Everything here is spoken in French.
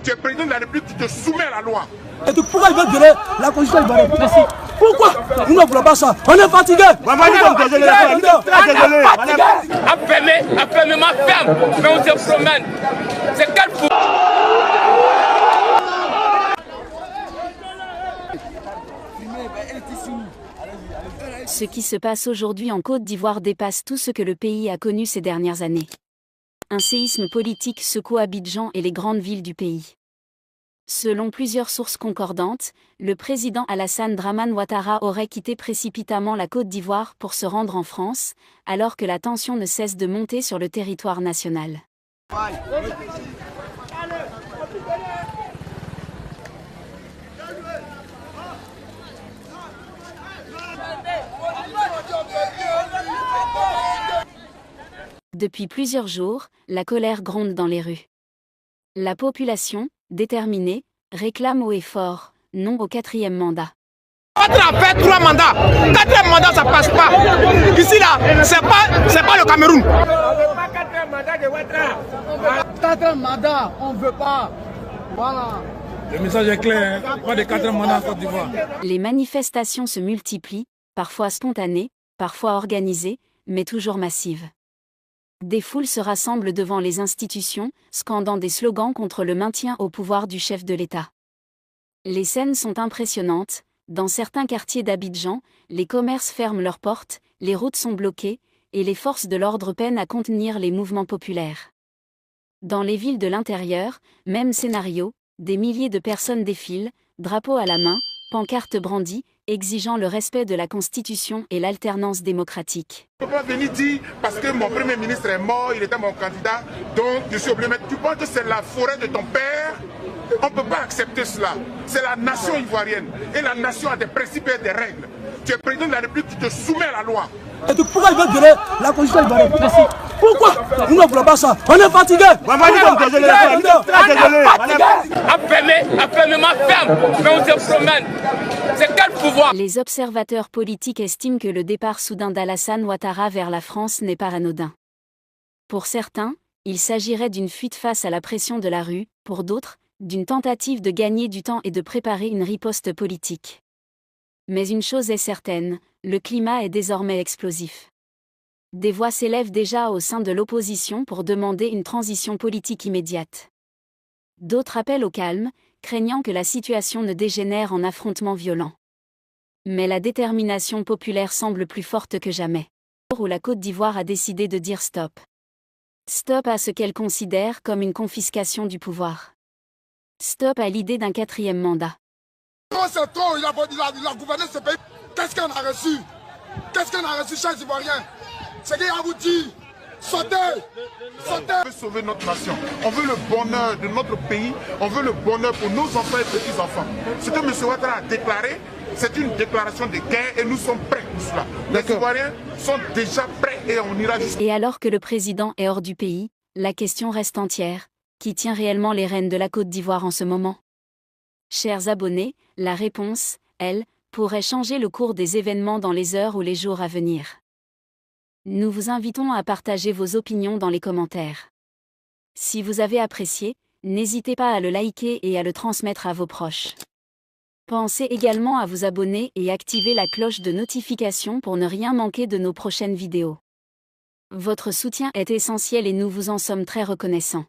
Tu es président de la République, tu te soumets à la loi. Et donc pourquoi ils veulent violer la constitution ivoirienne? Pourquoi? Nous ne voulons pas ça. On est fatigué. Fermez ma ferme, mais on se promène. C'est quel fou. Ce qui se passe aujourd'hui en Côte d'Ivoire dépasse tout ce que le pays a connu ces dernières années. Un séisme politique secoue Abidjan et les grandes villes du pays. Selon plusieurs sources concordantes, le président Alassane Dramane Ouattara aurait quitté précipitamment la Côte d'Ivoire pour se rendre en France, alors que la tension ne cesse de monter sur le territoire national. Depuis plusieurs jours, la colère gronde dans les rues. La population, déterminée, réclame haut et fort, non au 4e mandat. Ouattara a fait 3 mandats. 4e mandat, ça passe pas. Ici, là, c'est pas le Cameroun. 4e mandat, on ne veut pas. Voilà. Le message est clair, hein? Pas de 4e mandat en Côte d'Ivoire. Les manifestations se multiplient, parfois spontanées, parfois organisées, mais toujours massives. Des foules se rassemblent devant les institutions, scandant des slogans contre le maintien au pouvoir du chef de l'État. Les scènes sont impressionnantes. Dans certains quartiers d'Abidjan, les commerces ferment leurs portes, les routes sont bloquées, et les forces de l'ordre peinent à contenir les mouvements populaires. Dans les villes de l'intérieur, même scénario, des milliers de personnes défilent, drapeaux à la main, pancartes brandies, exigeant le respect de la Constitution et l'alternance démocratique. Je ne peux pas venir dire parce que mon premier ministre est mort, il était mon candidat, donc je suis obligé de mettre. Tu penses que c'est la forêt de ton père? On ne peut pas accepter cela. C'est la nation ivoirienne. Et la nation a des principes et des règles. Tu es président de la République, tu te soumets à la loi. Et donc pourquoi ils veulent violer la constitution ivoirienne? Pourquoi? Nous ne voulons pas ça. On est fatigué. Fermez ma ferme, mais on se promène. C'est quel pouvoir? Les observateurs politiques estiment que le départ soudain d'Alassane Ouattara vers la France n'est pas anodin. Pour certains, il s'agirait d'une fuite face à la pression de la rue, pour d'autres, d'une tentative de gagner du temps et de préparer une riposte politique. Mais une chose est certaine, le climat est désormais explosif. Des voix s'élèvent déjà au sein de l'opposition pour demander une transition politique immédiate. D'autres appellent au calme, craignant que la situation ne dégénère en affrontements violents. Mais la détermination populaire semble plus forte que jamais. Où la Côte d'Ivoire a décidé de dire stop. Stop à ce qu'elle considère comme une confiscation du pouvoir. Stop à l'idée d'un 4e mandat. C'est trop, il a gouverné ce pays. Qu'est-ce qu'on a reçu? Qu'est-ce qu'on a reçu, chers Ivoiriens? C'est qu'il a vous dit, sautez, sautez. On veut sauver notre nation, on veut le bonheur de notre pays, on veut le bonheur pour nos enfants et petits-enfants. Ce que M. Ouattara a déclaré, c'est une déclaration de guerre et nous sommes prêts pour cela. Les Ivoiriens sont déjà prêts et on ira jusqu'à... Et alors que le président est hors du pays, la question reste entière. Qui tient réellement les rênes de la Côte d'Ivoire en ce moment? Chers abonnés, la réponse, elle, pourrait changer le cours des événements dans les heures ou les jours à venir. Nous vous invitons à partager vos opinions dans les commentaires. Si vous avez apprécié, n'hésitez pas à le liker et à le transmettre à vos proches. Pensez également à vous abonner et activer la cloche de notification pour ne rien manquer de nos prochaines vidéos. Votre soutien est essentiel et nous vous en sommes très reconnaissants.